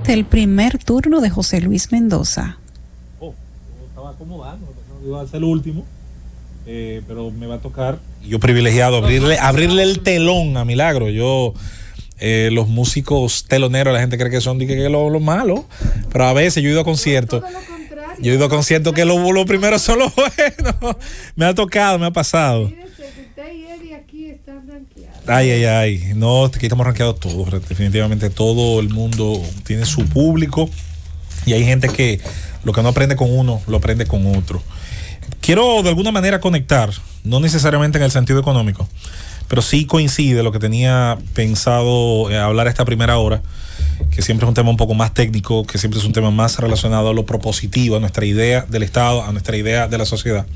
este el primer turno de José Luis Mendoza. Yo estaba acomodando, iba a ser el último, pero me va a tocar. Yo privilegiado abrirle el telón a Milagro. Los músicos teloneros, la gente cree que son lo malo, pero a veces yo he ido a conciertos. Yo he ido a conciertos que los primeros son los buenos. Me ha tocado, me ha pasado. Ay. No, aquí estamos rankeados todos. Definitivamente todo el mundo tiene su público. Y hay gente que lo que no aprende con uno, lo aprende con otro. Quiero de alguna manera conectar, no necesariamente en el sentido económico, pero sí coincide lo que tenía pensado hablar esta primera hora, que siempre es un tema un poco más técnico, que siempre es un tema más relacionado a lo propositivo, a nuestra idea del Estado, a nuestra idea de la sociedad,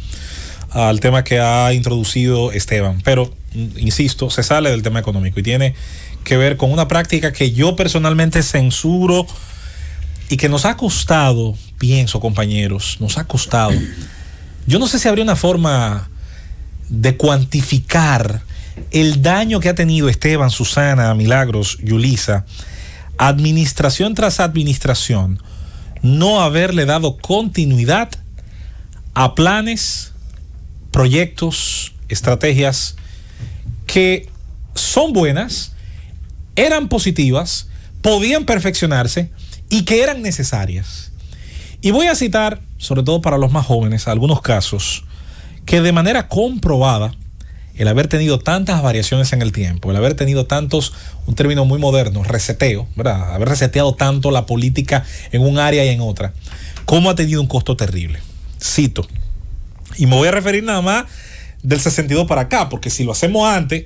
al tema que ha introducido Esteban. Pero, insisto, se sale del tema económico y tiene que ver con una práctica que yo personalmente censuro y que nos ha costado, pienso, compañeros, nos ha costado. Yo no sé si habría una forma de cuantificar el daño que ha tenido Esteban, Susana, Milagros, Yulisa, administración tras administración, no haberle dado continuidad a planes, proyectos, estrategias que son buenas, eran positivas, podían perfeccionarse y que eran necesarias. Y voy a citar, sobre todo para los más jóvenes, algunos casos que de manera comprobada, el haber tenido tantas variaciones en el tiempo, el haber tenido tantos, un término muy moderno, reseteo, ¿verdad? Haber reseteado tanto la política en un área y en otra, cómo ha tenido un costo terrible. Cito, y me voy a referir nada más del 62 para acá, porque si lo hacemos antes,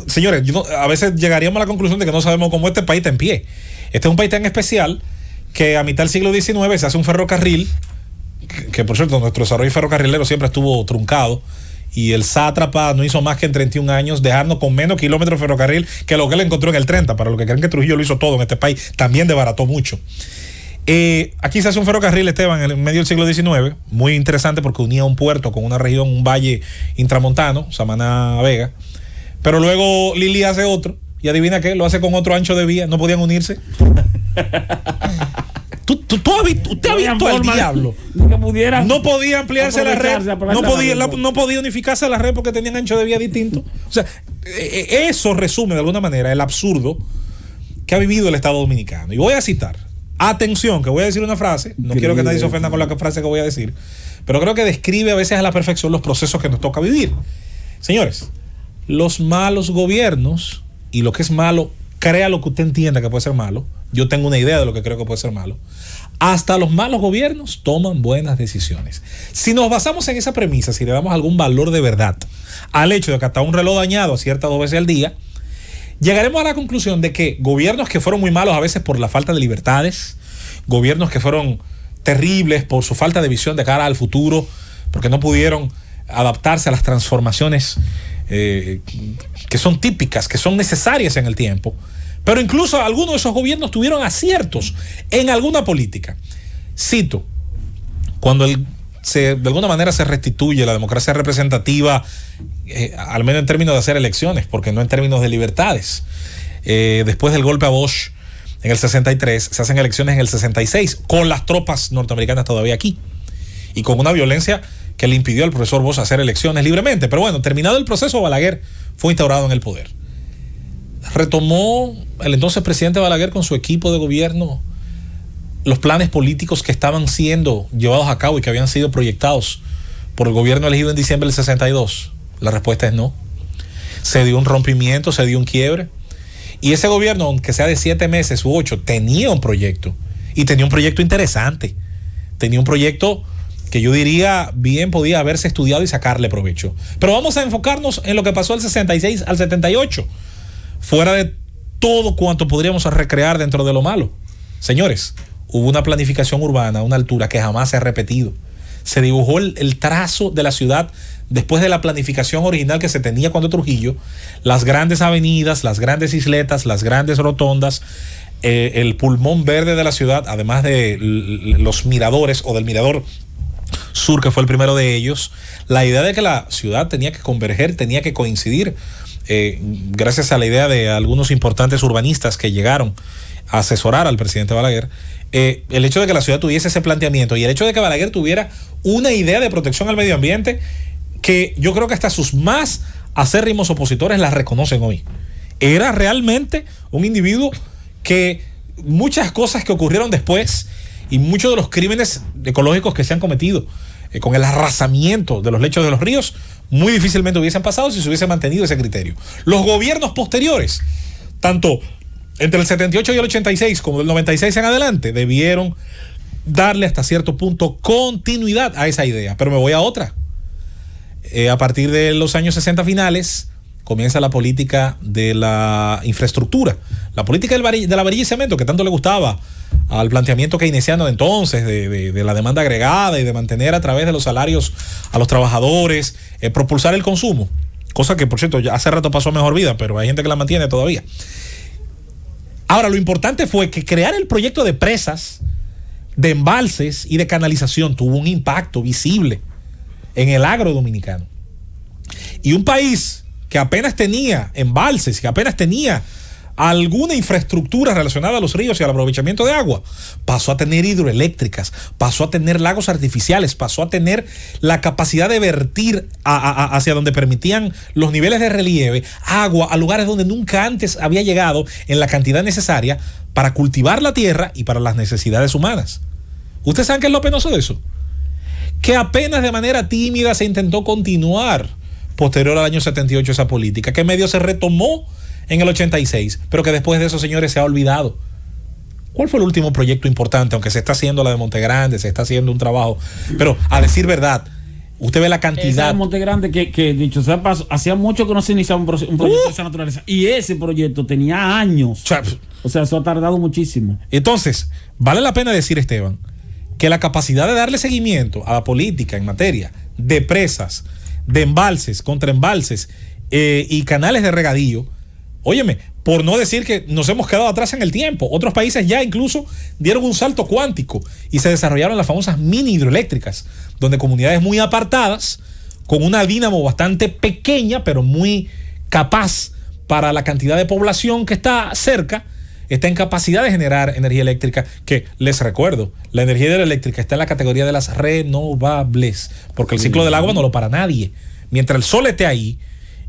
señores, a veces llegaríamos a la conclusión de que no sabemos cómo este país está en pie. Este es un país tan especial que a mitad del siglo XIX se hace un ferrocarril, que por cierto nuestro desarrollo ferrocarrilero siempre estuvo truncado, y el sátrapa no hizo más que en 31 años dejarnos con menos kilómetros de ferrocarril que lo que él encontró en el 30. Para los que creen que Trujillo lo hizo todo en este país, también desbarató mucho. Aquí se hace un ferrocarril, Esteban, en medio del siglo XIX, muy interesante porque unía un puerto con una región, un valle intramontano, Samaná Vega, pero luego Lili hace otro, y adivina qué, lo hace con otro ancho de vía, no podían unirse. ¿Usted ha visto al diablo? No podía ampliarse la red, no podía unificarse la red porque tenían ancho de vía distinto. O sea, eso resume de alguna manera el absurdo que ha vivido el Estado Dominicano. Y voy a citar, atención, que voy a decir una frase, no quiero que nadie se ofenda con la frase que voy a decir, pero creo que describe a veces a la perfección los procesos que nos toca vivir. Señores, los malos gobiernos, y lo que es malo, crea lo que usted entienda que puede ser malo. Yo tengo una idea de lo que creo que puede ser malo. Hasta los malos gobiernos toman buenas decisiones. Si nos basamos en esa premisa, si le damos algún valor de verdad al hecho de que hasta un reloj dañado acierta 2 veces al día, llegaremos a la conclusión de que gobiernos que fueron muy malos a veces por la falta de libertades, gobiernos que fueron terribles por su falta de visión de cara al futuro, porque no pudieron adaptarse a las transformaciones que son típicas, que son necesarias en el tiempo. Pero incluso algunos de esos gobiernos tuvieron aciertos en alguna política. Cito, cuando de alguna manera se restituye la democracia representativa, al menos en términos de hacer elecciones, porque no en términos de libertades. Después del golpe a Bosch en el 63, se hacen elecciones en el 66, con las tropas norteamericanas todavía aquí, y con una violencia que le impidió al profesor Bosch hacer elecciones libremente. Pero bueno, terminado el proceso, Balaguer fue instaurado en el poder. Retomó el entonces presidente Balaguer con su equipo de gobierno los planes políticos que estaban siendo llevados a cabo y que habían sido proyectados por el gobierno elegido en diciembre del 62. La respuesta es no. Se dio un rompimiento, se dio un quiebre. Y ese gobierno, aunque sea de 7 meses u 8, tenía un proyecto. Y tenía un proyecto interesante. Tenía un proyecto que yo diría bien podía haberse estudiado y sacarle provecho. Pero vamos a enfocarnos en lo que pasó del 66 al 78. Fuera de todo cuanto podríamos recrear dentro de lo malo. Señores, hubo una planificación urbana a una altura que jamás se ha repetido. Se dibujó el trazo de la ciudad después de la planificación original que se tenía cuando Trujillo, las grandes avenidas, las grandes isletas, las grandes rotondas, el pulmón verde de la ciudad, además de los miradores o del mirador sur, que fue el primero de ellos. La idea de que la ciudad tenía que converger, tenía que coincidir, gracias a la idea de algunos importantes urbanistas que llegaron asesorar al presidente Balaguer, el hecho de que la ciudad tuviese ese planteamiento y el hecho de que Balaguer tuviera una idea de protección al medio ambiente que yo creo que hasta sus más acérrimos opositores la reconocen hoy. Era realmente un individuo que muchas cosas que ocurrieron después y muchos de los crímenes ecológicos que se han cometido con el arrasamiento de los lechos de los ríos muy difícilmente hubiesen pasado si se hubiese mantenido ese criterio. Los gobiernos posteriores, tanto entre el 78 y el 86 como del 96 en adelante, debieron darle hasta cierto punto continuidad a esa idea. Pero me voy a otra. A partir de los años 60 finales comienza la política de la infraestructura, la política de la varilla y cemento que tanto le gustaba al planteamiento keynesiano de entonces, de la demanda agregada y de mantener a través de los salarios a los trabajadores, propulsar el consumo, cosa que por cierto ya hace rato pasó a mejor vida, pero hay gente que la mantiene todavía. Ahora, lo importante fue que crear el proyecto de presas, de embalses y de canalización tuvo un impacto visible en el agro dominicano. Y un país que apenas tenía embalses, que apenas tenía alguna infraestructura relacionada a los ríos y al aprovechamiento de agua, pasó a tener hidroeléctricas, pasó a tener lagos artificiales, pasó a tener la capacidad de vertir hacia donde permitían los niveles de relieve agua a lugares donde nunca antes había llegado en la cantidad necesaria para cultivar la tierra y para las necesidades humanas. ¿Ustedes saben qué es lo penoso de eso? Que apenas de manera tímida se intentó continuar posterior al año 78 esa política, que medio se retomó en el 86, pero que después de eso, señores, se ha olvidado. ¿Cuál fue el último proyecto importante? Aunque se está haciendo la de Montegrande, se está haciendo un trabajo, pero a decir verdad, usted ve la cantidad. Esa de Montegrande que dicho sea paso, hacía mucho que no se iniciaba un proyecto de esa naturaleza, y ese proyecto tenía años. O sea, eso ha tardado muchísimo. Entonces, vale la pena decir, Esteban, que la capacidad de darle seguimiento a la política en materia de presas, de embalses, contraembalses y canales de regadío, óyeme, por no decir que nos hemos quedado atrás en el tiempo. Otros países ya incluso dieron un salto cuántico y se desarrollaron las famosas mini hidroeléctricas, donde comunidades muy apartadas, con una dínamo bastante pequeña, pero muy capaz para la cantidad de población que está cerca, está en capacidad de generar energía eléctrica, que les recuerdo, la energía hidroeléctrica está en la categoría de las renovables, porque el ciclo del agua no lo para nadie. Mientras el sol esté ahí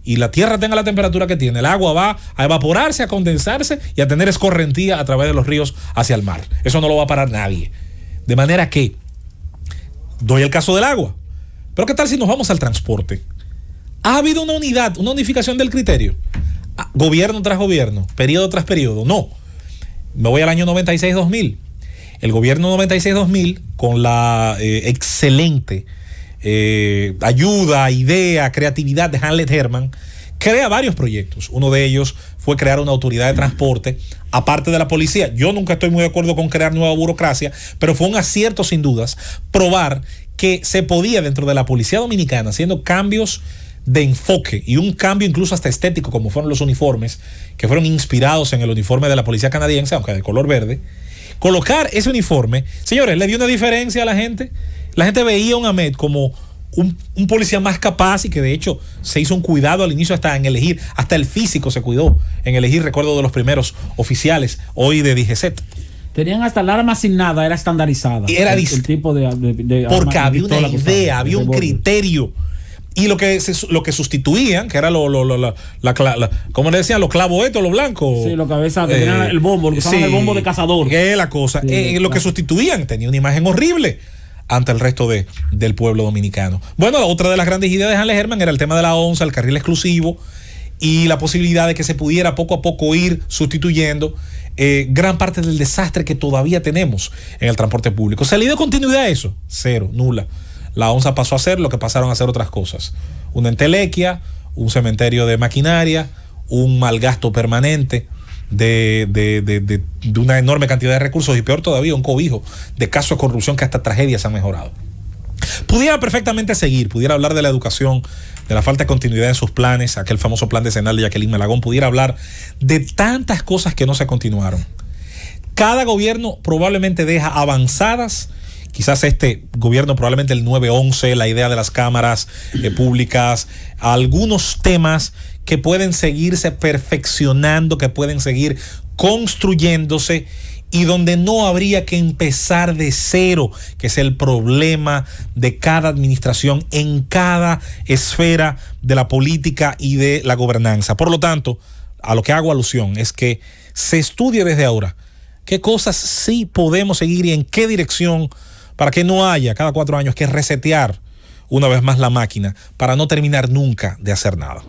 y la tierra tenga la temperatura que tiene, el agua va a evaporarse, a condensarse y a tener escorrentía a través de los ríos hacia el mar. Eso no lo va a parar nadie. De manera que, doy el caso del agua, pero ¿qué tal si nos vamos al transporte? ¿Ha habido una unidad, una unificación del criterio? Gobierno tras gobierno, periodo tras periodo. No. Me voy al año 96-2000. El gobierno 96-2000, con la excelente ayuda, idea, creatividad de Hanlet Herman, crea varios proyectos. Uno de ellos fue crear una autoridad de transporte, aparte de la policía. Yo nunca estoy muy de acuerdo con crear nueva burocracia, pero fue un acierto sin dudas probar que se podía dentro de la policía dominicana, haciendo cambios de enfoque y un cambio incluso hasta estético, como fueron los uniformes, que fueron inspirados en el uniforme de la policía canadiense, aunque de color verde. Colocar ese uniforme, señores, le dio una diferencia a la gente. La gente veía a un Ahmed como un policía más capaz, y que de hecho se hizo un cuidado al inicio hasta en elegir, hasta el físico se cuidó en elegir, recuerdo de los primeros oficiales hoy de DGCET. Tenían hasta el arma asignada, era estandarizada. Y era el tipo de porque arma, había una idea, había un criterio. Y lo que sustituían, que era ¿cómo le decían? Los clavos estos, los blancos. Sí, los cabezas que tenían el bombo, lo que usaban el bombo de cazador. Que es la cosa. Sí, lo que sustituían tenía una imagen horrible ante el resto del pueblo dominicano. Bueno, otra de las grandes ideas de Hanlet Herman era el tema de la ONSA, el carril exclusivo, y la posibilidad de que se pudiera poco a poco ir sustituyendo gran parte del desastre que todavía tenemos en el transporte público. ¿Se le dio continuidad a eso? Cero, nula. La ONSA pasó a hacer lo que pasaron a hacer otras cosas. Una entelequia, un cementerio de maquinaria, un malgasto permanente de una enorme cantidad de recursos y peor todavía, un cobijo de casos de corrupción que hasta tragedias han mejorado. Pudiera perfectamente seguir, pudiera hablar de la educación, de la falta de continuidad en sus planes, aquel famoso plan decenal de Jacqueline Malagón, pudiera hablar de tantas cosas que no se continuaron. Cada gobierno probablemente deja avanzadas, quizás este gobierno, probablemente el 911, la idea de las cámaras públicas, algunos temas que pueden seguirse perfeccionando, que pueden seguir construyéndose y donde no habría que empezar de cero, que es el problema de cada administración en cada esfera de la política y de la gobernanza. Por lo tanto, a lo que hago alusión es que se estudie desde ahora qué cosas sí podemos seguir y en qué dirección, para que no haya cada 4 años que resetear una vez más la máquina para no terminar nunca de hacer nada.